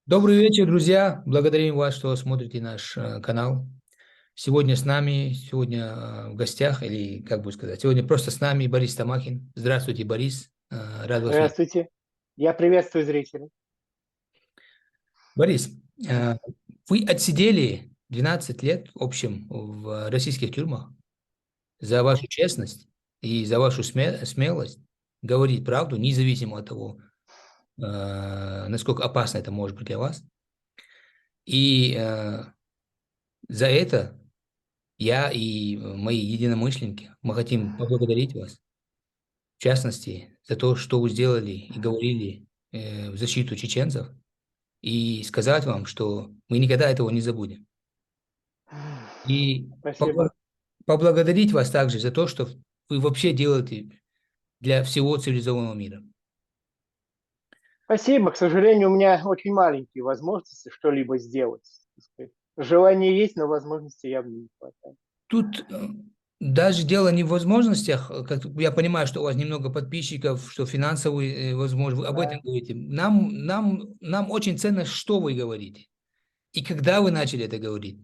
Добрый вечер, друзья! Благодарим вас, что смотрите наш канал. Сегодня в гостях, или как бы сказать, сегодня просто с нами Борис Тамахин. Здравствуйте, Борис. Рад вас видеть. Здравствуйте. Я приветствую зрителей. Борис, э, вы отсидели 12 лет в общем в российских тюрьмах за Мгм. вашу честность и за вашу смелость говорить правду, независимо от того, насколько опасно это может быть для вас. И за это я и мои единомышленники, мы хотим поблагодарить вас, в частности, за то, что вы сделали и говорили в защиту чеченцев, и сказать вам, что мы никогда этого не забудем. И Спасибо. поблагодарить вас также за то, что вы вообще делаете для всего цивилизованного мира. Спасибо. К сожалению, у меня очень маленькие возможности что-либо сделать. Так сказать. Желание есть, но возможности явно не хватает. Тут даже дело не в возможностях, как я понимаю, что у вас немного подписчиков, что финансовые возможности, вы об этом Да. говорите. Нам очень ценно, что вы говорите. И когда вы начали это говорить?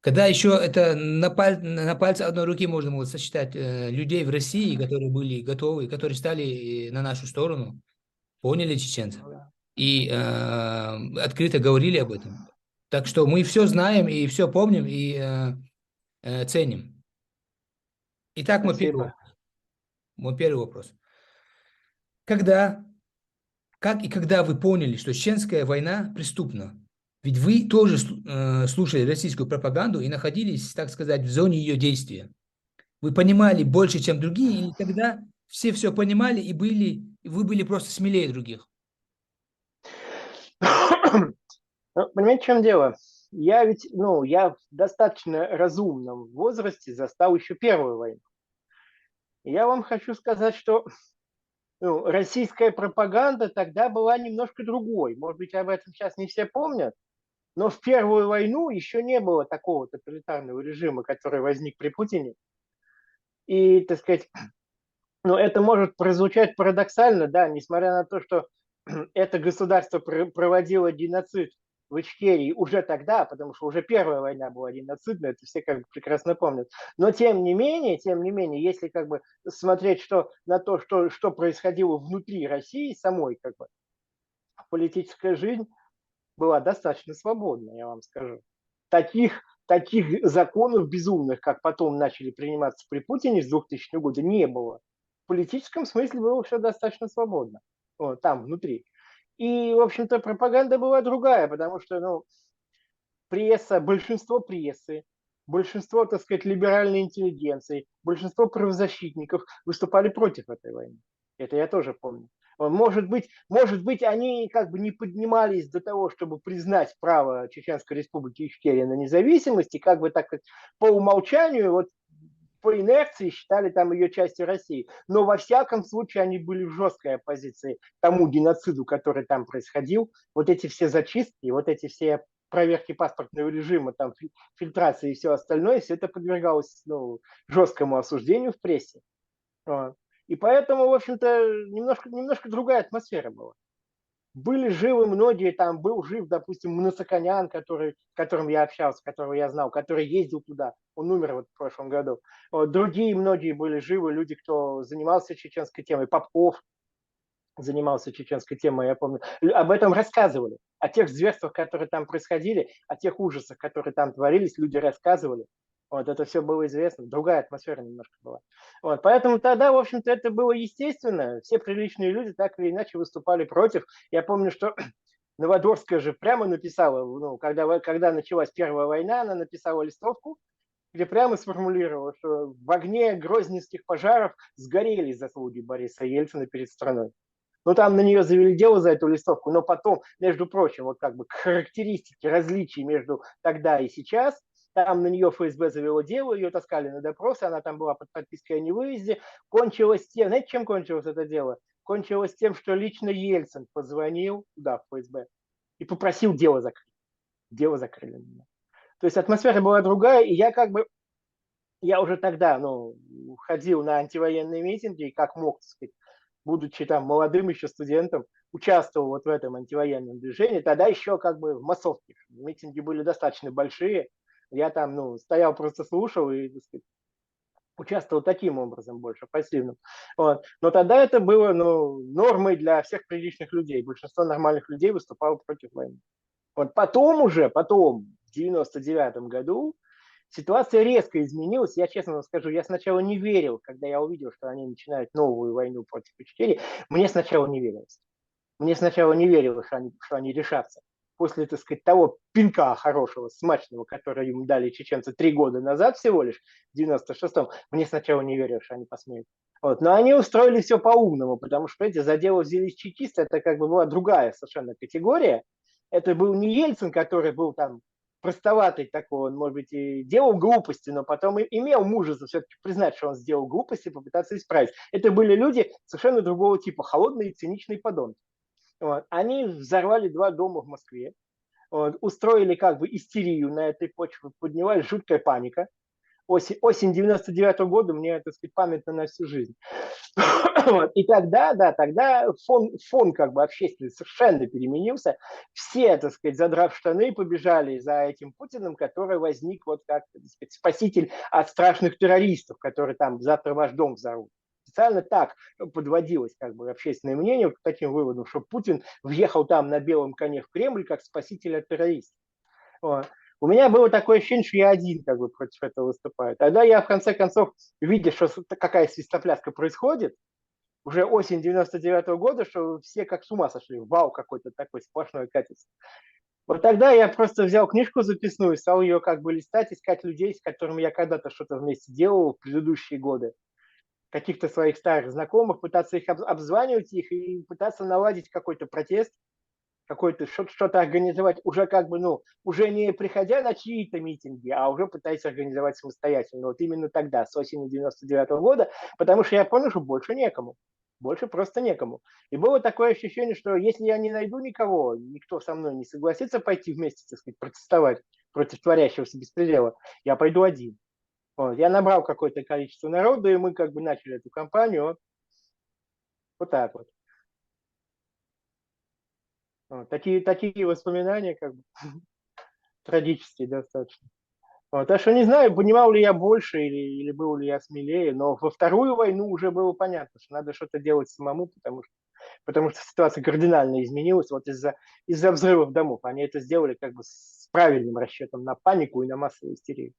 Когда еще это на пальце одной руки можно было сосчитать людей в России, которые были готовы, которые стали на нашу сторону, поняли чеченцев Ну да. и открыто говорили об этом. Так что мы все знаем и все помним и ценим. Итак, Спасибо. мой первый вопрос. Когда Как и когда вы поняли, что чеченская война преступна? Ведь вы тоже слушали российскую пропаганду и находились, так сказать, в зоне ее действия. Вы понимали больше, чем другие, или тогда все понимали и вы были просто смелее других? Ну, понимаете, в чем дело? Я в достаточно разумном возрасте застал еще Первую войну. И я вам хочу сказать, что российская пропаганда тогда была немножко другой. Может быть, об этом сейчас не все помнят. Но в Первую войну еще не было такого тоталитарного режима, который возник при Путине. И, так сказать, это может прозвучать парадоксально, да, несмотря на то, что это государство проводило геноцид в Ичкерии уже тогда, потому что уже Первая война была геноцидная, это все как бы прекрасно помнят. Но тем не менее, если как бы смотреть на то, что происходило внутри России самой, как бы, политическая жизнь была достаточно свободна, я вам скажу. Таких законов безумных, как потом начали приниматься при Путине с 2000 года, не было. В политическом смысле было все достаточно свободно. Вот, там, внутри. И, в общем-то, пропаганда была другая, потому что, большинство прессы, большинство, так сказать, либеральной интеллигенции, большинство правозащитников выступали против этой войны. Это я тоже помню. Может быть, они как бы не поднимались до того, чтобы признать право Чеченской Республики Ичкерия на независимость, и как бы так по умолчанию, вот по инерции считали там ее частью России. Но во всяком случае они были в жесткой оппозиции тому геноциду, который там происходил. Вот эти все зачистки, вот эти все проверки паспортного режима, там, фильтрации и все остальное, все это подвергалось жесткому осуждению в прессе. И поэтому, в общем-то, немножко другая атмосфера была. Были живы многие, там был жив, допустим, Мнацаканян, с которым я общался, которого я знал, который ездил туда. Он умер вот в прошлом году. Вот, другие многие были живы, люди, кто занимался чеченской темой. Попов занимался чеченской темой, я помню. Об этом рассказывали. О тех зверствах, которые там происходили, о тех ужасах, которые там творились, люди рассказывали. Вот это все было известно, другая атмосфера немножко была. Вот, поэтому тогда, в общем-то, это было естественно. Все приличные люди так или иначе выступали против. Я помню, что Новодворская же прямо написала, когда началась Первая война, она написала листовку, где прямо сформулировала, что в огне грозненских пожаров сгорели заслуги Бориса Ельцина перед страной. Ну, там на нее завели дело за эту листовку, но потом, между прочим, вот как бы характеристики различий между тогда и сейчас, там на нее ФСБ завело дело, ее таскали на допросы, она там была под подпиской о невыезде. Кончилось тем, знаете, чем кончилось это дело? Кончилось тем, что лично Ельцин позвонил туда, в ФСБ, и попросил дело закрыть. Дело закрыли. То есть атмосфера была другая, и я уже тогда, ходил на антивоенные митинги, как мог, так сказать, будучи там молодым еще студентом, участвовал вот в этом антивоенном движении, тогда еще как бы в массовке. Митинги были достаточно большие. Я там, ну, стоял, просто слушал и, так сказать, участвовал таким образом больше, пассивным. Вот. Но тогда это было, ну, нормой для всех приличных людей. Большинство нормальных людей выступало против войны. Вот потом, в 99 году, ситуация резко изменилась. Я честно вам скажу, я сначала не верил, когда я увидел, что они начинают новую войну против Ичкерии. Мне сначала не верилось. Мне сначала не верилось, что они решатся. После, так сказать, того пинка хорошего, смачного, который им дали чеченцы 3 года назад всего лишь, в 96-м, мне сначала не верилось, что они посмеют. Вот. Но они устроили все по-умному, потому что, эти за дело взялись чекисты, это как бы была другая совершенно категория. Это был не Ельцин, который был там простоватый такой, он, может быть, и делал глупости, но потом имел мужество все-таки признать, что он сделал глупости, и попытаться исправить. Это были люди совершенно другого типа, холодные и циничные подонки. Вот. Они взорвали 2 дома в Москве, вот, устроили как бы истерию на этой почве, поднялась жуткая паника. Осень 99 года мне, так сказать, памятна на всю жизнь. Вот. И тогда, да, тогда фон как бы общественный совершенно переменился. Все, так сказать, задрав штаны, побежали за этим Путиным, который возник вот как, так сказать, спаситель от страшных террористов, которые там завтра ваш дом взорвут. Специально так подводилось как бы общественное мнение к таким выводам, что Путин въехал там на белом коне в Кремль как спаситель от террористов. Вот. У меня было такое ощущение, что я один как бы против этого выступаю. Тогда я в конце концов, видя, что какая свистопляска происходит, уже осень 99 года, что все как с ума сошли. Вау, какой-то такой сплошной катится. Вот тогда я просто взял книжку записную, стал ее как бы листать, искать людей, с которыми я когда-то что-то вместе делал в предыдущие годы. Каких-то своих старых знакомых, пытаться их обзванивать их и пытаться наладить какой-то протест, какой-то что-то организовать, уже как бы, ну, уже не приходя на чьи-то митинги, а уже пытаясь организовать самостоятельно. Вот именно тогда, с осени 99 года, потому что я понял, что больше некому. Больше просто некому. И было такое ощущение, что если я не найду никого, никто со мной не согласится пойти вместе, так сказать, протестовать против творящегося беспредела, я пойду один. Вот. Я набрал какое-то количество народа, и мы как бы начали эту кампанию вот так вот. Вот. Такие воспоминания как бы трагические достаточно. Вот. Так что не знаю, понимал ли я больше или был ли я смелее, но во вторую войну уже было понятно, что надо что-то делать самому, потому что ситуация кардинально изменилась вот из-за взрывов домов. Они это сделали как бы с правильным расчетом на панику и на массовую истерию.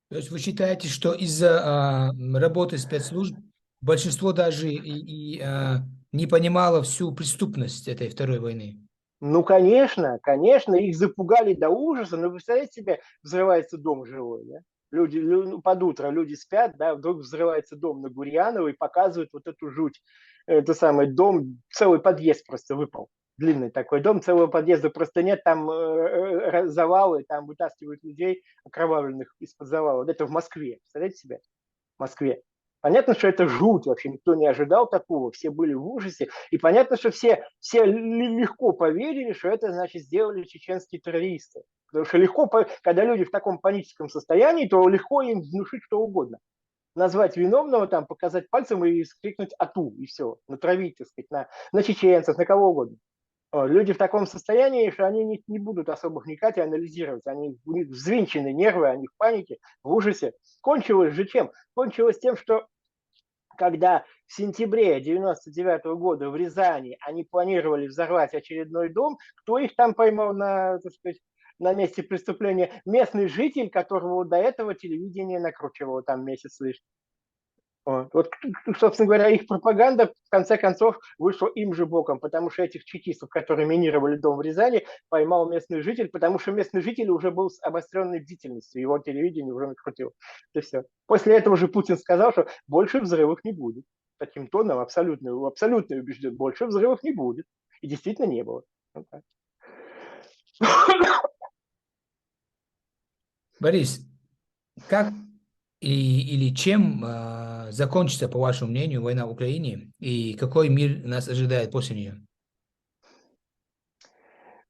То есть вы считаете, что из-за работы спецслужб большинство даже не понимало всю преступность этой второй войны? Ну, конечно, их запугали до ужаса. Но вы представляете себе, взрывается дом жилой, да? Под утро люди спят, да, вдруг взрывается дом на Гурьянова и показывают вот эту жуть. Это самый дом, целый подъезд просто выпал. Длинный такой дом, целого подъезда просто нет, там завалы, там вытаскивают людей окровавленных из-под завала. Это в Москве, представляете себе? В Москве. Понятно, что это жуть, вообще никто не ожидал такого, все были в ужасе. И понятно, что все легко поверили, что это, значит, сделали чеченские террористы. Потому что легко, когда люди в таком паническом состоянии, то легко им внушить что угодно. Назвать виновного, там, показать пальцем и скрикнуть «Ату!» и все. Натравить, так сказать, на чеченцев, на кого угодно. Люди в таком состоянии, что они не будут особо вникать и анализировать. У них взвинчены нервы, они в панике, в ужасе. Кончилось же чем? Кончилось тем, что когда в сентябре 99 года в Рязани они планировали взорвать очередной дом, кто их там поймал на, так сказать, на месте преступления? Местный житель, которого до этого телевидение накручивало там месяц лишь. Вот, собственно говоря, их пропаганда в конце концов вышла им же боком, потому что этих чекистов, которые минировали дом в Рязани, поймал местный житель, потому что местный житель уже был с обостренной бдительностью, его телевидение уже накрутило. Это все. После этого же Путин сказал, что больше взрывов не будет. Таким тоном абсолютно убежден, больше взрывов не будет. И действительно не было. Вот так. Борис, как или чем закончится, по вашему мнению, война в Украине и какой мир нас ожидает после нее?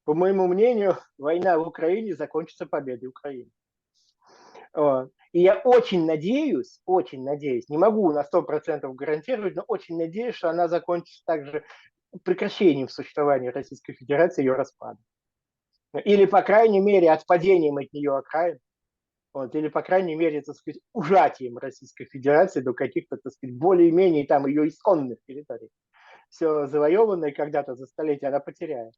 По моему мнению, война в Украине закончится победой Украины. И я очень надеюсь, не могу на 100% гарантировать, но очень надеюсь, что она закончится также прекращением существования Российской Федерации, ее распада. Или, по крайней мере, отпадением от нее окраин. Вот, или, по крайней мере, так сказать, ужатием Российской Федерации до каких-то, так сказать, более-менее там ее исконных территорий. Все завоеванное когда-то за столетия она потеряет.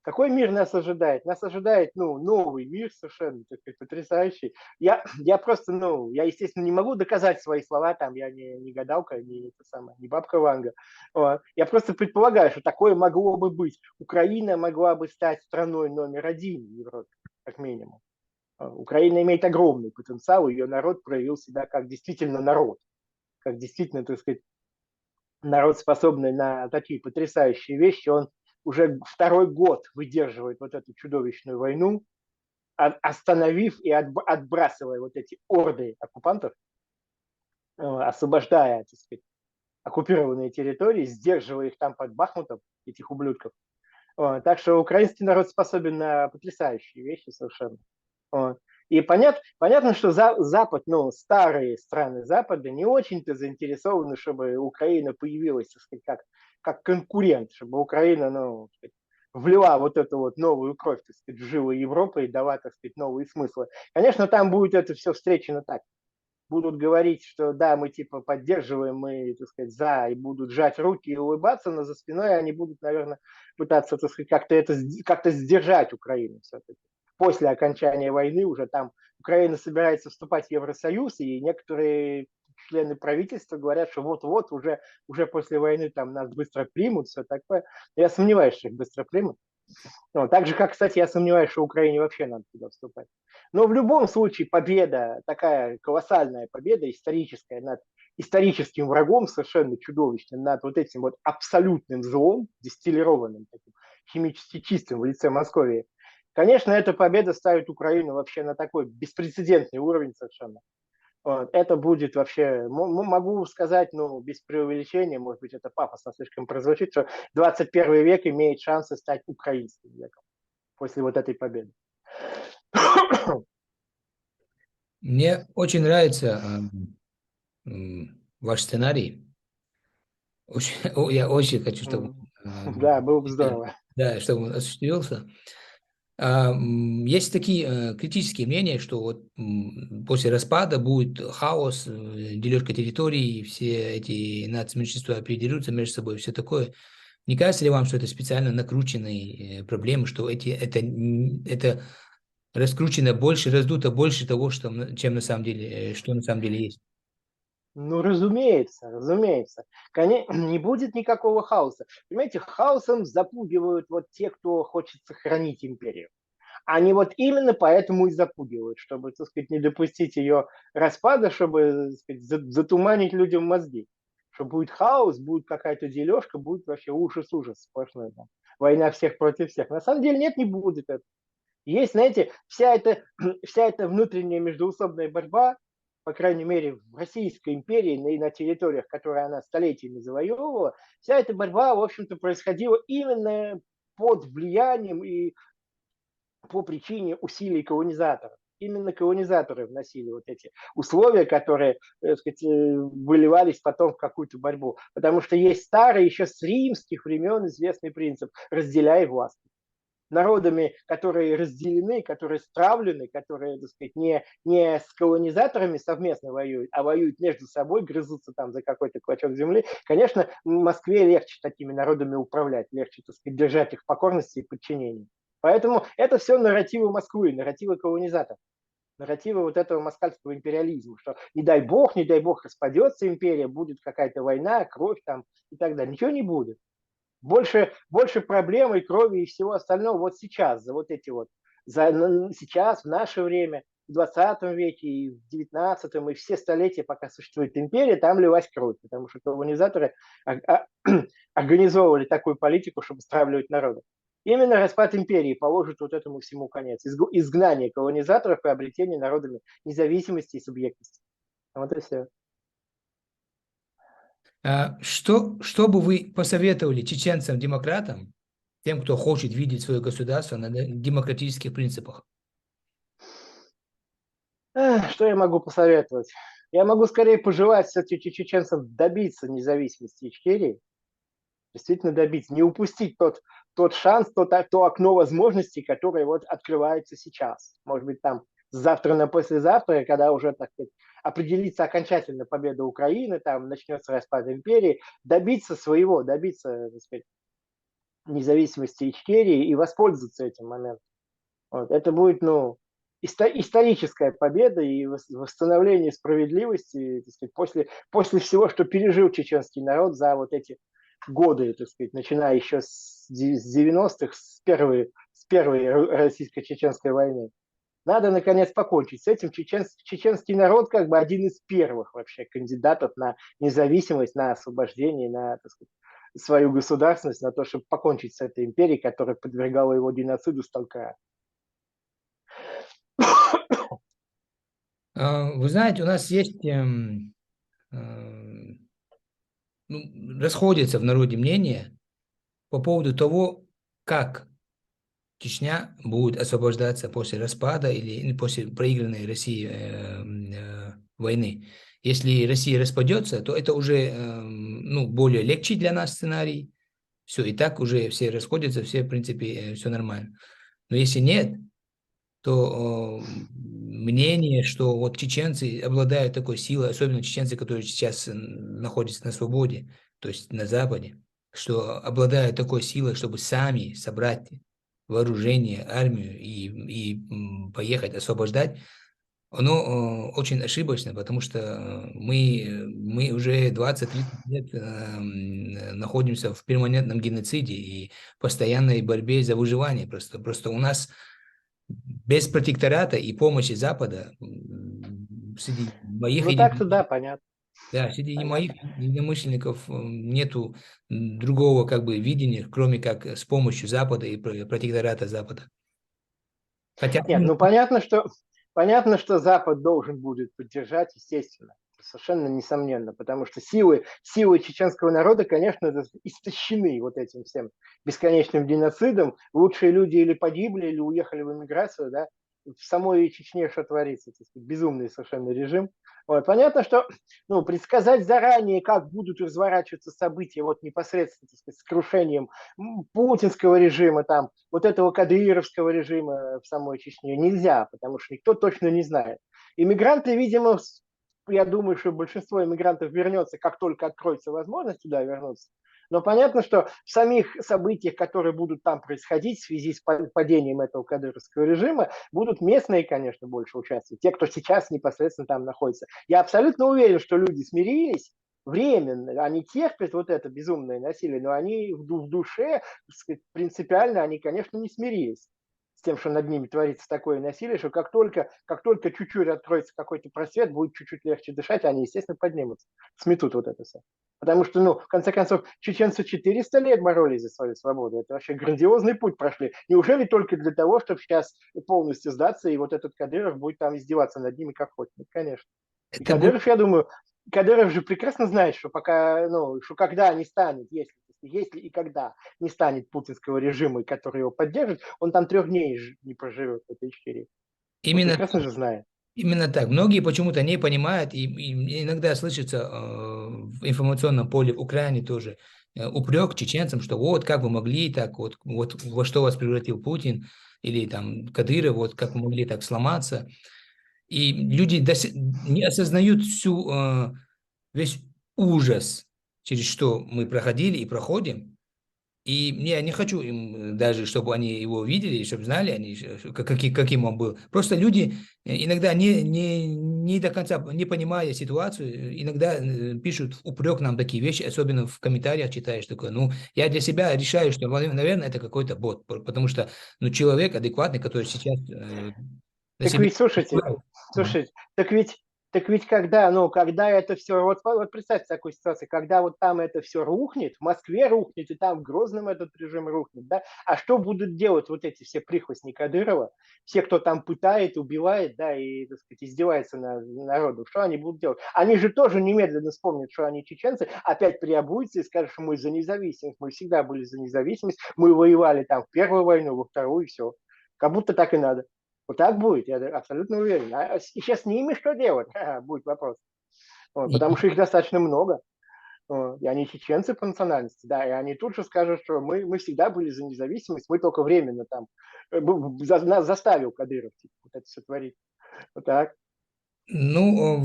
Какой мир нас ожидает? Нас ожидает, ну, новый мир совершенно такой потрясающий. Я просто, ну, я, естественно, не могу доказать свои слова, там, я не гадалка, не бабка Ванга. Я просто предполагаю, что такое могло бы быть. Украина могла бы стать страной номер один в Европе, как минимум. Украина имеет огромный потенциал, ее народ проявил себя как действительно народ, как действительно, так сказать, народ, способный на такие потрясающие вещи. Он уже второй год выдерживает вот эту чудовищную войну, остановив и отбрасывая вот эти орды оккупантов, освобождая, так сказать, оккупированные территории, сдерживая их там под Бахмутом, этих ублюдков. Так что украинский народ способен на потрясающие вещи совершенно. И понятно, что Запад, ну, старые страны Запада не очень-то заинтересованы, чтобы Украина появилась, так сказать, как конкурент, чтобы Украина, ну, влила вот эту вот новую кровь, так сказать, в жилы Европы и дала, так сказать, новые смыслы. Конечно, там будет это все встречено так. Будут говорить, что да, мы типа поддерживаем, мы, так сказать, за, и будут сжать руки и улыбаться, но за спиной они будут, наверное, пытаться, так сказать, как-то сдержать Украину все-таки. После окончания войны уже там Украина собирается вступать в Евросоюз, и некоторые члены правительства говорят, что вот-вот уже после войны там нас быстро примут, все такое. Я сомневаюсь, что их быстро примут. Так же, как, кстати, я сомневаюсь, что Украине вообще надо туда вступать. Но в любом случае победа, такая колоссальная победа историческая над историческим врагом, совершенно чудовищным, над вот этим вот абсолютным злом, дистиллированным, таким, химически чистым в лице Московии. Конечно, эта победа ставит Украину вообще на такой беспрецедентный уровень совершенно. Это будет вообще, могу сказать, ну, без преувеличения, может быть, это пафосно слишком прозвучит, что 21 век имеет шансы стать украинским веком после вот этой победы. Мне очень нравится ваш сценарий. Я очень хочу, чтобы Да, было бы здорово. да, чтобы он осуществился. Есть такие критические мнения, что вот после распада будет хаос, дележка территорий, все эти нацменьшинства передерутся между собой, все такое. Не кажется ли вам, что это специально накрученные проблемы, что это раскручено больше, раздуто больше того, чем на самом деле, что на самом деле есть? Ну, разумеется, разумеется. Не будет никакого хаоса. Понимаете, хаосом запугивают вот те, кто хочет сохранить империю. Они вот именно поэтому и запугивают, чтобы, так сказать, не допустить ее распада, чтобы, так сказать, затуманить людям мозги. Что будет хаос, будет какая-то дележка, будет вообще ужас сплошной. Там. Война всех против всех. На самом деле нет, не будет этого. Есть, знаете, вся эта внутренняя междоусобная борьба, по крайней мере, в Российской империи и на территориях, которые она столетиями завоевывала, вся эта борьба, в общем-то, происходила именно под влиянием и по причине усилий колонизаторов. Именно колонизаторы вносили вот эти условия, которые, так сказать, выливались потом в какую-то борьбу. Потому что есть старый, еще с римских времен известный принцип «разделяй власть». Народами, которые разделены, которые стравлены, которые, так сказать, не с колонизаторами совместно воюют, а воюют между собой, грызутся там за какой-то клочок земли. Конечно, в Москве легче такими народами управлять, легче, так сказать, держать их в покорности и подчинении. Поэтому это все нарративы Москвы, нарративы колонизаторов, нарративы вот этого москальского империализма, что не дай бог, распадется империя, будет какая-то война, кровь там и так далее. Ничего не будет. Больше проблем и крови и всего остального вот сейчас, за вот эти вот, сейчас, в наше время, в 20 веке и в 19 и все столетия, пока существует империя, там лилась кровь, потому что колонизаторы организовывали такую политику, чтобы стравливать народы. Именно распад империи положит вот этому всему конец. Изгнание колонизаторов и обретение народами независимости и субъектности. Вот и все. Что бы вы посоветовали чеченцам-демократам, тем, кто хочет видеть свое государство на демократических принципах? Что я могу посоветовать? Я могу скорее пожелать, кстати, чеченцам добиться независимости Ичкерии, Действительно добиться, не упустить тот шанс, то окно возможностей, которое вот открывается сейчас. Может быть, там завтра на послезавтра, когда уже, так сказать, определится окончательно победа Украины, там начнется распад империи, добиться своего, добиться, так сказать, независимости Ичкерии и воспользоваться этим моментом. Вот. Это будет, ну, историческая победа и восстановление справедливости, так сказать, после всего, что пережил чеченский народ за вот эти годы, так сказать, начиная еще с 90-х, с первой российско-чеченской войны. Надо, наконец, покончить с этим. Чеченский народ как бы один из первых вообще кандидатов на независимость, на освобождение, на, так сказать, свою государственность, на то, чтобы покончить с этой империей, которая подвергала его геноциду столько. Вы знаете, у нас есть, ну, расходятся в народе мнения по поводу того, как Чечня будет освобождаться после распада или после проигранной России войны. Если Россия распадется, то это уже ну, более легче для нас сценарий. Все, и так уже все расходятся, все, в принципе, все нормально. Но если нет, то мнение, что вот чеченцы обладают такой силой, особенно чеченцы, которые сейчас находятся на свободе, то есть на Западе, что обладают такой силой, чтобы сами собрать вооружение, армию и поехать освобождать, оно очень ошибочно, потому что мы уже 20-30 лет находимся в перманентном геноциде и постоянной борьбе за выживание. Просто у нас без протектората и помощи Запада среди моих Ну так-то да, понятно. да, среди моих Понятно. единомышленников нету другого как бы видения, кроме как с помощью Запада и протектората Запада. Хотя, Нет, ну понятно, что Запад должен будет поддержать, естественно. Совершенно несомненно, потому что силы чеченского народа, конечно, истощены вот этим всем бесконечным геноцидом. Лучшие люди или погибли, или уехали в эмиграцию, да. В самой Чечне что творится, так сказать, безумный совершенно режим. Вот. Понятно, что ну, предсказать заранее, как будут разворачиваться события вот непосредственно, так сказать, с крушением путинского режима, там, вот этого кадыровского режима в самой Чечне нельзя, потому что никто точно не знает. Иммигранты, видимо, я думаю, что большинство иммигрантов вернется, как только откроется возможность туда вернуться. Но понятно, что в самих событиях, которые будут там происходить в связи с падением этого кадыровского режима, будут местные, конечно, больше участвовать, те, кто сейчас непосредственно там находится. Я абсолютно уверен, что люди смирились, временно, они терпят вот это безумное насилие, но они в душе, так сказать, принципиально, они, конечно, не смирились с тем, что над ними творится такое насилие, что как только чуть-чуть откроется какой-то просвет, будет чуть-чуть легче дышать, они, естественно, поднимутся, сметут вот это все. Потому что, ну, в конце концов, чеченцы 400 лет боролись за свою свободу. Это вообще грандиозный путь прошли. Неужели только для того, чтобы сейчас полностью сдаться, и вот этот Кадыров будет там издеваться над ними как хочет? Нет, конечно. И это будет Кадыров, я думаю, Кадыров же прекрасно знает, что пока, ну, что когда не станет, если и когда не станет путинского режима, который его поддержит, он там 3 дней не проживет в этой Ичкерии. Он именно прекрасно же знает. Именно так. Многие почему-то не понимают, и иногда слышится в информационном поле в Украине тоже упрек чеченцам, что вот как вы могли так, вот во что вас превратил Путин или там Кадыров, вот как вы могли так сломаться. И люди не осознают весь ужас, через что мы проходили и проходим. И я не хочу им даже, чтобы они его видели, чтобы знали, каким он был. Просто люди иногда не до конца, не понимая ситуацию, иногда пишут упрек нам такие вещи, особенно в комментариях читаешь такое. Ну, я для себя решаю, что, наверное, это какой-то бот, потому что ну, человек адекватный, который сейчас на Так себя... ведь, слушайте, так ведь когда, ну, когда это все, вот представьте такую ситуацию, когда вот там это все рухнет, в Москве рухнет, и там в Грозном этот режим рухнет, да, а что будут делать вот эти все прихвостни Кадырова, все, кто там пытает, убивает, да, и, так сказать, издевается над народом, что они будут делать? Они же тоже немедленно вспомнят, что они чеченцы, опять приобуются и скажут, что мы за несоциальность, мы всегда были за независимость, мы воевали там в первую войну, во вторую, и все. Как будто так и надо. Вот так будет, я абсолютно уверен. А сейчас с ними что делать? Будет вопрос. Вот, потому И что их достаточно много. И они чеченцы по национальности, да, и они тут же скажут, что мы всегда были за независимость, мы только временно там, нас заставил Кадыров типа, вот это все творить. Вот так. Ну,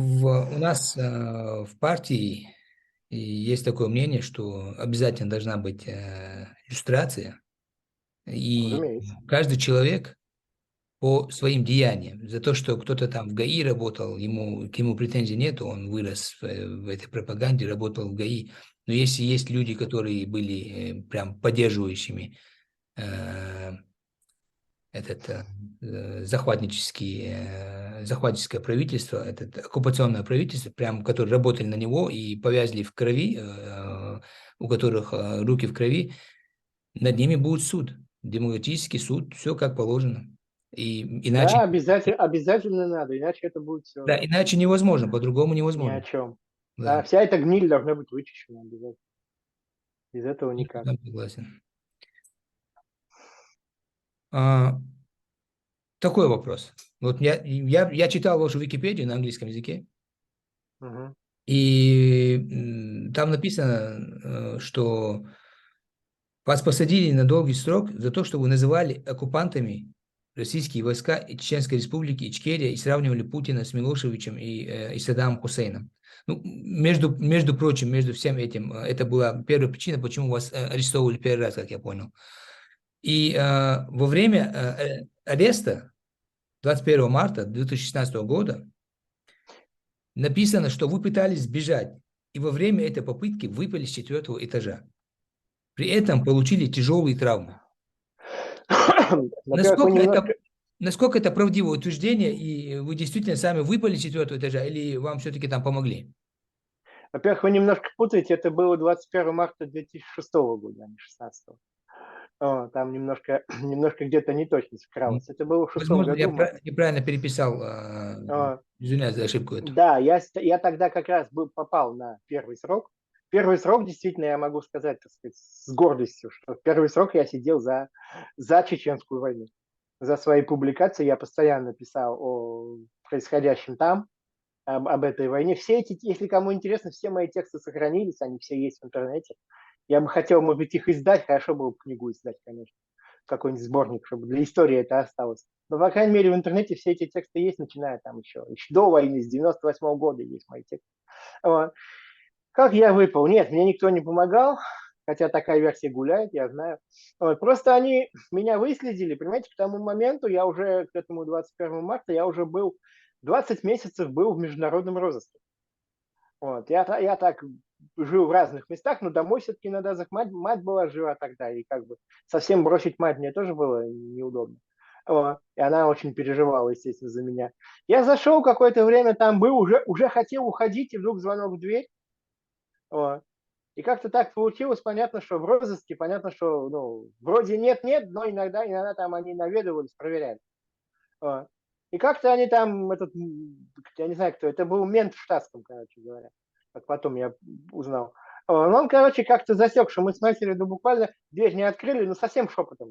у нас в партии есть такое мнение, что обязательно должна быть иллюстрация, и Разумеется. каждый человек по своим деяниям. За то, что кто-то там в ГАИ работал, к нему претензий нет, он вырос в этой пропаганде, работал в ГАИ. Но если есть люди, которые были прям поддерживающими э, захватническое правительство, это оккупационное правительство, прям, которые работали на него и повязли в крови, у которых руки в крови, над ними будет суд, демократический суд, все как положено. И Да, иначе, обязательно надо, иначе это будет да, все иначе невозможно, по-другому ни о невозможно. чем. Да, Да, вся эта гниль должна быть вычищена обязательно. Без этого я никак. там согласен. А, такой вопрос. Вот я читал вашу Википедию на английском языке, Мгм. и там написано, что вас посадили на долгий срок за то, что вы называли оккупантами российские войска и Чеченской Республики Ичкерия и сравнивали Путина с Милошевичем и Саддамом Хусейном. Ну, между прочим, между всем этим, это была первая причина, почему вас арестовывали первый раз, как я понял. И во время ареста 21 марта 2016 года написано, что вы пытались сбежать, и во время этой попытки выпали с 4 этажа. При этом получили тяжелые травмы. Во-первых, вы Насколько немножко... это, насколько это правдивое утверждение, и вы действительно сами выпали с 4 этажа, или вам все-таки там помогли? Во-первых, вы немножко путаете, это было 21 марта 2006 года, а не 2016. Там немножко, немножко где-то неточность вкралась. Это было в шестом Возможно, я году. неправильно переписал, А, извиняюсь за ошибку эту. Да, я тогда как раз попал на первый срок. Первый срок, действительно, я могу сказать, так сказать, с гордостью, что в первый срок я сидел за Чеченскую войну. За свои публикации я постоянно писал о происходящем там, об этой войне. Все эти, если кому интересно, все мои тексты сохранились, они все есть в интернете. Я бы хотел, может быть, их издать, хорошо было бы книгу издать, конечно, какой-нибудь сборник, чтобы для истории это осталось. Но, по крайней мере, в интернете все эти тексты есть, начиная там еще до войны, с 98 года есть мои тексты. Вот. Как я выпал? Нет, мне никто не помогал, хотя такая версия гуляет, я знаю. Вот. Просто они меня выследили, понимаете, к тому моменту, я уже, к этому 21 марта, я уже был, 20 месяцев был в международном розыске. Вот. Я так жил в разных местах, но домой все-таки надо заехать. Мать была жива тогда, и как бы совсем бросить мать мне тоже было неудобно. Вот. И она очень переживала, естественно, за меня. Я зашел какое-то время, там был, уже хотел уходить, и вдруг звонок в дверь. Вот. И как-то так получилось, понятно, что в розыске, понятно, что ну, вроде нет-нет, но иногда там они наведывались, проверяли. Вот. И как-то они там, я не знаю кто, это был мент в штатском, короче говоря, как потом я узнал. Но он, короче, как-то засек, что мы с матерью, ну, буквально дверь не открыли, ну, совсем шепотом.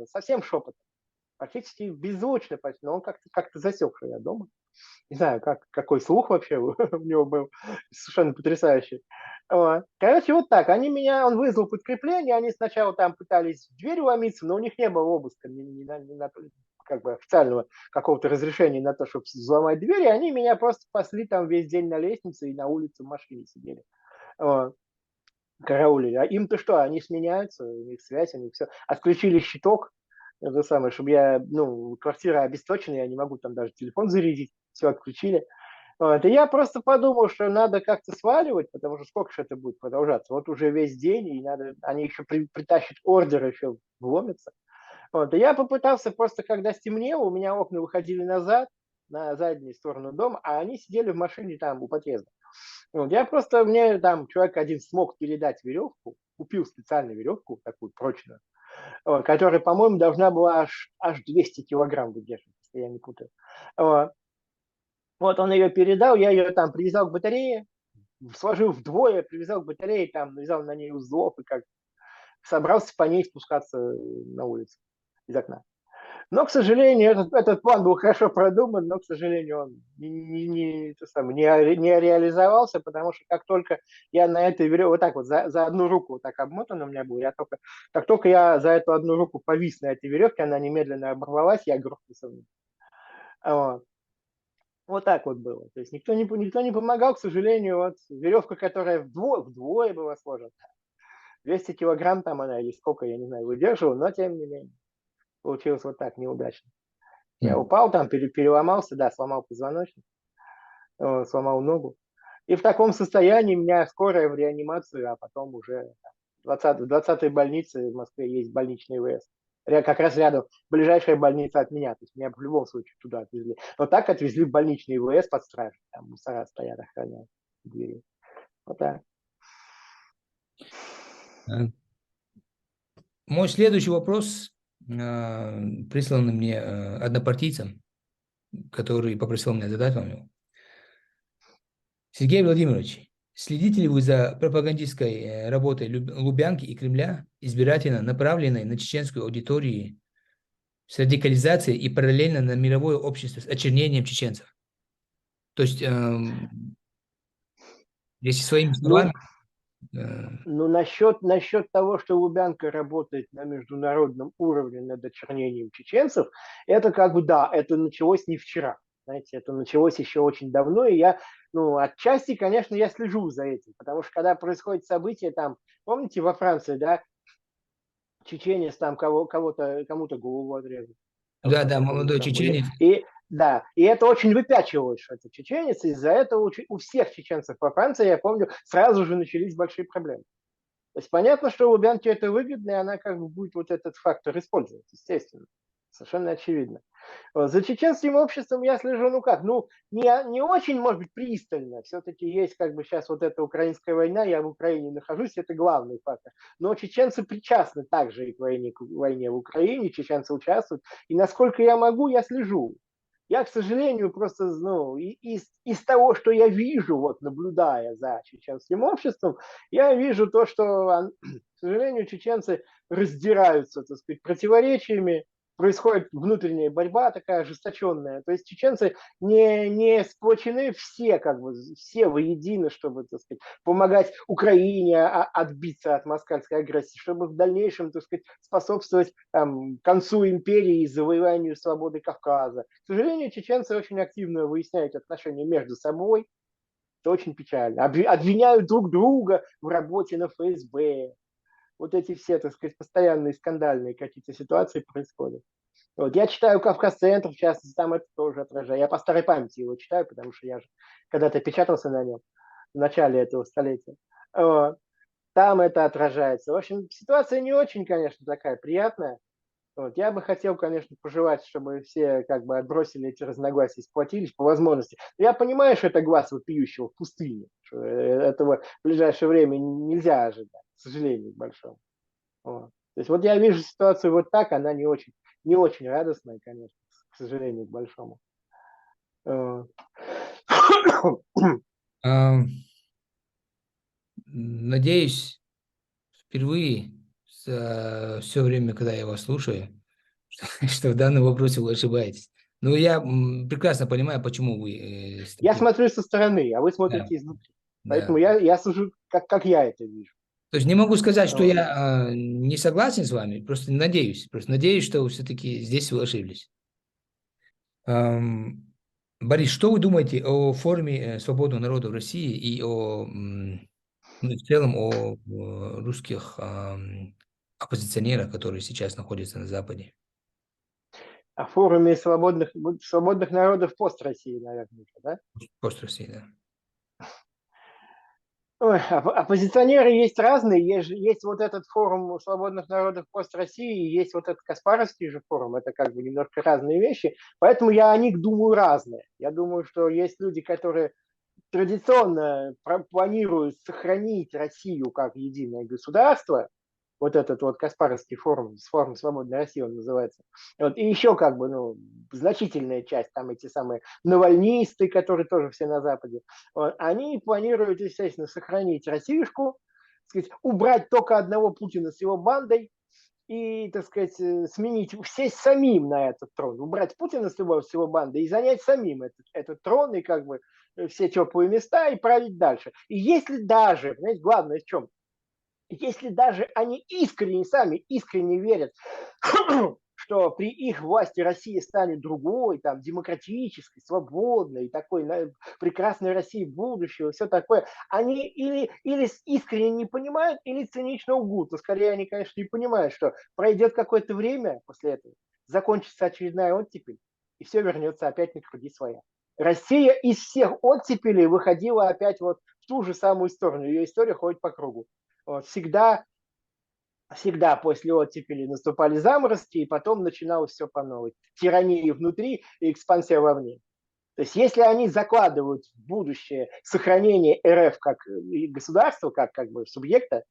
Практически беззвучно, почти, но он как-то засек, что я дома. Не знаю, какой слух вообще у него был, совершенно потрясающий. Вот. Короче, вот так. Он вызвал подкрепление, они сначала там пытались в дверь ломиться, но у них не было обыска, как бы официального какого-то разрешения на то, чтобы взломать дверь, и они меня просто пасли там весь день на лестнице и на улице в машине сидели. Вот. Караулили. А им-то что, они сменяются, у них связь, у них все. Отключили щиток, это самое, чтобы квартира обесточена, я не могу там даже телефон зарядить, все отключили. Вот. И я просто подумал, что надо как-то сваливать, потому что сколько же это будет продолжаться? Вот уже весь день, и они еще притащат ордер, еще вломятся. Вот. И я попытался просто, когда стемнело, у меня окна выходили назад, на заднюю сторону дома, а они сидели в машине там у подъезда. Вот. Мне там человек один смог передать веревку, купил специальную веревку, такую прочную, вот, которая, по-моему, должна была аж 200 килограмм выдерживать, если я не путаю. Вот. Вот он ее передал, я ее там привязал к батарее, сложил вдвое, привязал к батарее, там навязал на ней узлов и как собрался по ней спускаться на улицу из окна. Но, к сожалению, этот план был хорошо продуман, но, к сожалению, он не реализовался, потому что как только я на этой веревке, вот так вот, за одну руку вот так обмотан у меня был, как только я за эту одну руку повис на этой веревке, она немедленно оборвалась, я грохнулся вниз. Вот. Вот так вот было. То есть никто не помогал, к сожалению, вот веревка, которая вдвое была сложена. 200 килограмм там она или сколько, я не знаю, выдерживала, но тем не менее. Получилось вот так, неудачно. Я М. упал там, переломался, да, сломал позвоночник, сломал ногу. И в таком состоянии меня скорая в реанимацию, а потом уже в 20-й больнице в Москве есть больничный ИВС. Как раз рядом, ближайшая больница от меня. То есть меня в любом случае туда отвезли. Но так отвезли в больничный ИВС под стражей. Там мусора стоят, охраняют двери. Вот так. А. Мой следующий вопрос прислан мне однопартийцем, который попросил меня задать вам его. Сергей Владимирович, следите ли вы за пропагандистской работой Лубянки и Кремля, избирательно направленной на чеченскую аудиторию с радикализацией и параллельно на мировое общество с очернением чеченцев? То есть, если своими Ну, словами, э, ну насчет того, что Лубянка работает на международном уровне над очернением чеченцев, это как бы да, это началось не вчера. Знаете, это началось еще очень давно, и я, ну, отчасти, конечно, я слежу за этим, потому что когда происходит событие там, помните, во Франции, да, чеченец там кому-то голову отрезал, да, там да, какого-то молодой там, чеченец, и да, и это очень выпячивалось, что это чеченец, и из-за этого у всех чеченцев во Франции, я помню, сразу же начались большие проблемы. То есть понятно, что Лубянке это выгодно, и она как бы будет вот этот фактор использовать, естественно. Совершенно очевидно. За чеченским обществом я слежу, ну как, ну не очень, может быть, пристально. Все-таки есть как бы сейчас вот эта украинская война, я в Украине нахожусь, это главный фактор. Но чеченцы причастны также и к войне в Украине, чеченцы участвуют. И насколько я могу, я слежу. Я, к сожалению, просто, ну, из того, что я вижу, вот наблюдая за чеченским обществом, я вижу то, что, к сожалению, чеченцы раздираются, так сказать, противоречиями, происходит внутренняя борьба такая ожесточенная. То есть чеченцы не сплочены все, как бы, все воедино, чтобы, так сказать, помогать Украине отбиться от москальской агрессии, чтобы в дальнейшем, так сказать, способствовать там, концу империи и завоеванию свободы Кавказа. К сожалению, чеченцы очень активно выясняют отношения между собой. Это очень печально. Обвиняют друг друга в работе на ФСБ. Вот эти все, так сказать, постоянные скандальные какие-то ситуации происходят. Вот. Я читаю «Кавказ-центр», в частности, там это тоже отражаю. Я по старой памяти его читаю, потому что я же когда-то печатался на нем в начале этого столетия. Вот. Там это отражается. В общем, ситуация не очень, конечно, такая приятная. Вот. Я бы хотел, конечно, пожелать, чтобы все как бы отбросили эти разногласия и сплотились по возможности. Я понимаю, что это глаз вопиющего в пустыне. Что этого в ближайшее время нельзя ожидать, к сожалению, большому. Вот. То есть вот я вижу ситуацию вот так, она не очень радостная, конечно, к сожалению, к большому. Вот. а, надеюсь, впервые за все время, когда я вас слушаю, что в данном вопросе вы ошибаетесь. Но я прекрасно понимаю, почему вы Я таким. смотрю со стороны, а вы Да, смотрите изнутри. Поэтому да. я сужу, как я это вижу. То есть не могу сказать, что Вот. я не согласен с вами, просто надеюсь, что все-таки здесь вы ошиблись. Ам, Борис, что вы думаете о форуме свободного народа в России и ну, и в целом о русских оппозиционерах, которые сейчас находятся на Западе? О форуме свободных народов пост России, наверное, да? Пост России, да. Ой, оппозиционеры есть разные. Есть вот этот форум свободных народов пост России, есть вот этот Каспаровский же форум. Это как бы немножко разные вещи. Поэтому я о них думаю разные. Я думаю, что есть люди, которые традиционно планируют сохранить Россию как единое государство, вот этот вот Каспаровский форум «Свободной России» он называется. Вот. И еще как бы, ну, значительная часть, там эти самые навальнисты, которые тоже все на Западе, вот, они планируют, естественно, сохранить Россиюшку, сказать, убрать только одного Путина с его бандой, и, так сказать, сменить, сесть самим на этот трон, убрать Путина с любой всего банды и занять самим этот трон и как бы все теплые места и править дальше. И если даже, понимаете, главное в чем, если даже они искренне, сами искренне верят, что при их власти Россия станет другой, там, демократической, свободной, такой прекрасной России будущего, все такое, они или искренне не понимают, или цинично лгут. Но скорее они, конечно, не понимают, что пройдет какое-то время после этого, закончится очередная оттепель, и все вернется опять на круги своя. Россия из всех оттепелей выходила опять вот в ту же самую сторону. Ее история ходит по кругу. Вот, всегда после оттепели наступали заморозки, и потом начиналось все по новой. Тирания внутри и экспансия вовне. То есть если они закладывают в будущее сохранение РФ как государства, как бы субъекта,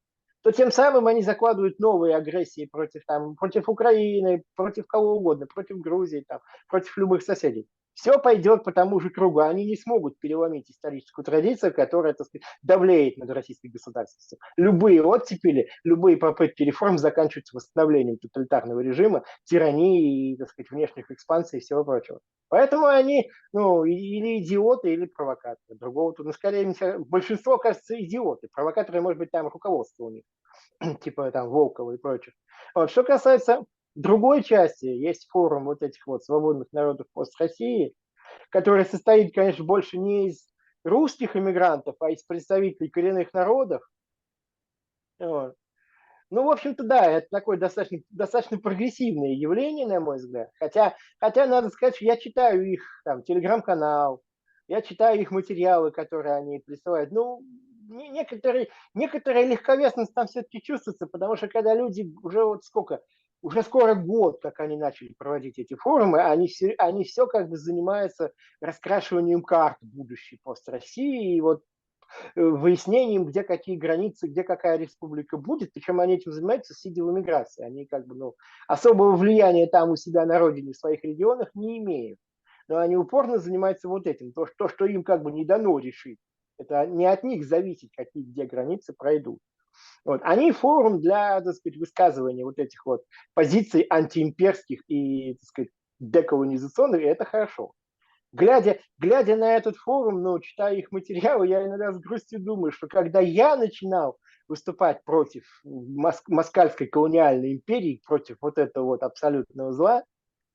то тем самым они закладывают новые агрессии против Украины, против кого угодно, против Грузии, там, против любых соседей. Все пойдет по тому же кругу. Они не смогут переломить историческую традицию, которая, так сказать, давлеет над российской государственностью. Любые оттепели, любые попытки реформ заканчиваются восстановлением тоталитарного режима, тирании и, так сказать, внешних экспансий и всего прочего. Поэтому они, ну, или идиоты, или провокаторы. Другого тут, ну, скорее, большинство, кажется, идиоты. Провокаторы, может быть, там руководство у них, типа там Волкова и прочих. Вот. Что касается другой части, есть форум вот этих вот свободных народов пост России, который состоит, конечно, больше не из русских иммигрантов, а из представителей коренных народов. Вот. Ну, в общем-то, да, это такое достаточно прогрессивное явление, на мой взгляд. Хотя надо сказать, что я читаю их там телеграм-канал, я читаю их материалы, которые они присылают. Ну, некоторая легковесность там все-таки чувствуется, потому что когда люди уже вот сколько, уже скоро год, как они начали проводить эти форумы, они все как бы занимаются раскрашиванием карт будущей пост России, и вот выяснением, где какие границы, где какая республика будет, причем они этим занимаются, сидя в эмиграции. Они как бы, ну, особого влияния там у себя на родине, в своих регионах не имеют. Но они упорно занимаются вот этим, что им как бы не дано решить. Это не от них зависит, какие где границы пройдут. Вот. Они форум для, так сказать, высказывания вот этих вот позиций антиимперских и, так сказать, деколонизационных, и это хорошо. Глядя на этот форум, ну, читая их материалы, я иногда с грустью думаю, что когда я начинал выступать против москальской колониальной империи, против вот этого вот абсолютного зла,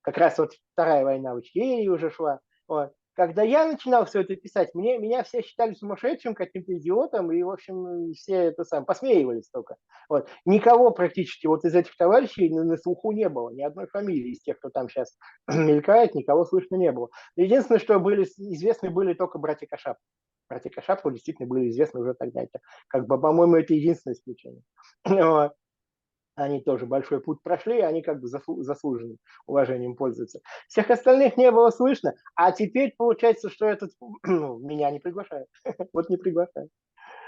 как раз вот Вторая война в Ичкерии уже шла, вот, когда я начинал все это писать, меня все считали сумасшедшим, каким-то идиотом, и, в общем, все это сам посмеивались только. Вот. Никого практически вот из этих товарищей на слуху не было, ни одной фамилии из тех, кто там сейчас мелькает, никого слышно не было. Единственное, что известны были только братья Кашап. Братья Кашапу действительно были известны уже тогда. Это, как бы, по-моему, это единственное исключение. Вот. Они тоже большой путь прошли, они как бы заслуженным уважением пользуются. Всех остальных не было слышно, а теперь получается, что этот меня не приглашают. Вот не приглашают.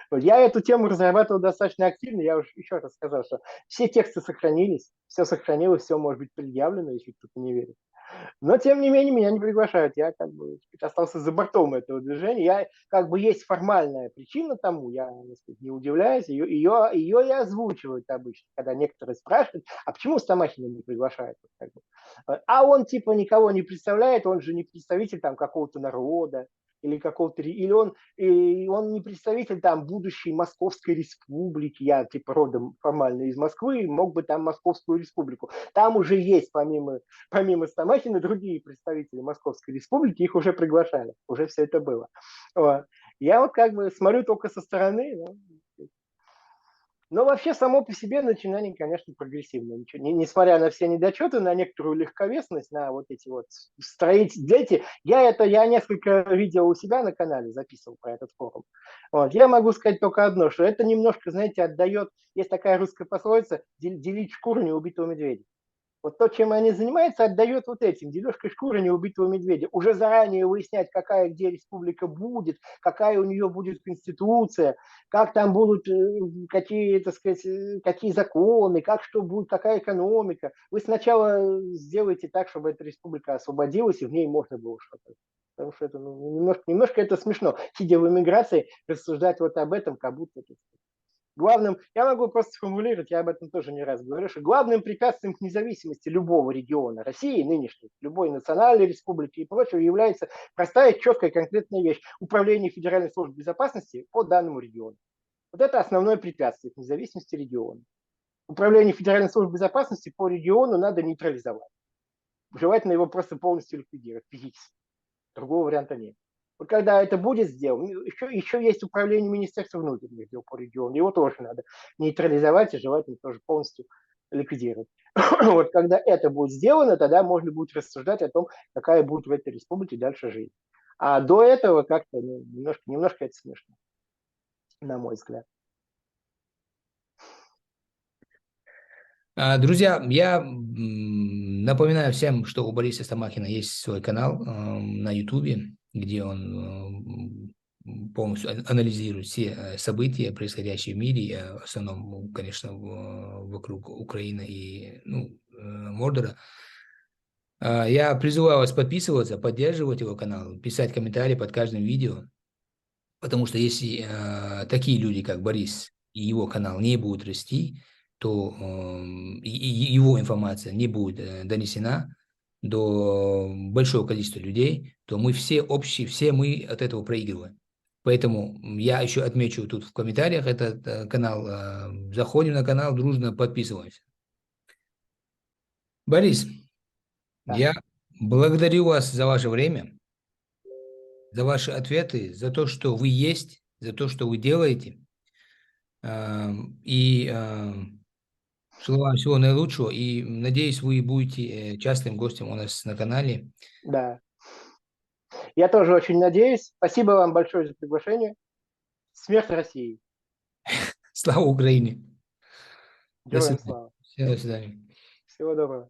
Вот. Я эту тему разрабатывал достаточно активно, я уже еще раз сказал, что все тексты сохранилось, все может быть предъявлено, если кто-то не верит. Но, тем не менее, меня не приглашают. Я как бы остался за бортом этого движения. Я как бы есть формальная причина тому, я сказать, не удивляюсь. Ее и озвучивают обычно, когда некоторые спрашивают, а почему Стамахина не приглашают? Как бы. А он типа никого не представляет, он же не представитель там какого-то народа, или он не представитель там будущей Московской республики, я типа родом формально из Москвы, мог бы там Московскую республику. Там уже есть помимо Стамахина другие представители Московской республики, их уже приглашали, уже все это было. Вот. Я вот как бы смотрю только со стороны, но вообще само по себе начинание, конечно, прогрессивное. Несмотря на все недочеты, на некоторую легковесность, на вот эти вот строители. Я несколько видео у себя на канале записывал про этот форум. Вот. Я могу сказать только одно, что это немножко, знаете, отдает, есть такая русская пословица, делить шкуру неубитого медведя. Вот то, чем они занимаются, отдает вот этим, дележкой шкуры неубитого медведя. Уже заранее выяснять, какая где республика будет, какая у нее будет конституция, как там будут какие, так сказать, какие законы, как что будет, какая экономика. Вы сначала сделаете так, чтобы эта республика освободилась, и в ней можно было что-то. Потому что это немножко это смешно. Сидя в эмиграции, рассуждать вот об этом, как будто Главным, я могу просто сформулировать, я об этом тоже не раз говорю, что главным препятствием к независимости любого региона России, нынешней, любой национальной республики и прочего, является простая, четкая, конкретная вещь – управление Федеральной службы безопасности по данному региону. Вот это основное препятствие к независимости региона. Управление Федеральной службы безопасности по региону надо нейтрализовать. Желательно его просто полностью ликвидировать физически. Другого варианта нет. Вот когда это будет сделано, еще есть управление Министерства внутренних дел по региону, его тоже надо нейтрализовать и желательно тоже полностью ликвидировать. Вот когда это будет сделано, тогда можно будет рассуждать о том, какая будет в этой республике дальше жизнь. А до этого как-то немножко это смешно, на мой взгляд. Друзья, я напоминаю всем, что у Бориса Стамахина есть свой канал на Ютубе, где он полностью анализирует все события, происходящие в мире, в основном, конечно, вокруг Украины и Мордора. Я призываю вас подписываться, поддерживать его канал, писать комментарии под каждым видео, потому что если такие люди, как Борис, и его канал не будут расти, то его информация не будет донесена до большого количества людей, то мы все все мы от этого проигрываем. Поэтому я еще отмечу тут в комментариях этот канал. Заходим на канал, дружно подписываемся. Борис, Да. я благодарю вас за ваше время, за ваши ответы, за то, что вы есть, за то, что вы делаете. И желаю вам всего наилучшего. И надеюсь, вы будете частым гостем у нас на канале. Да. Я тоже очень надеюсь. Спасибо вам большое за приглашение. Смерть России. Слава Украине! До Героям свидания. слава. До свидания. Всего доброго.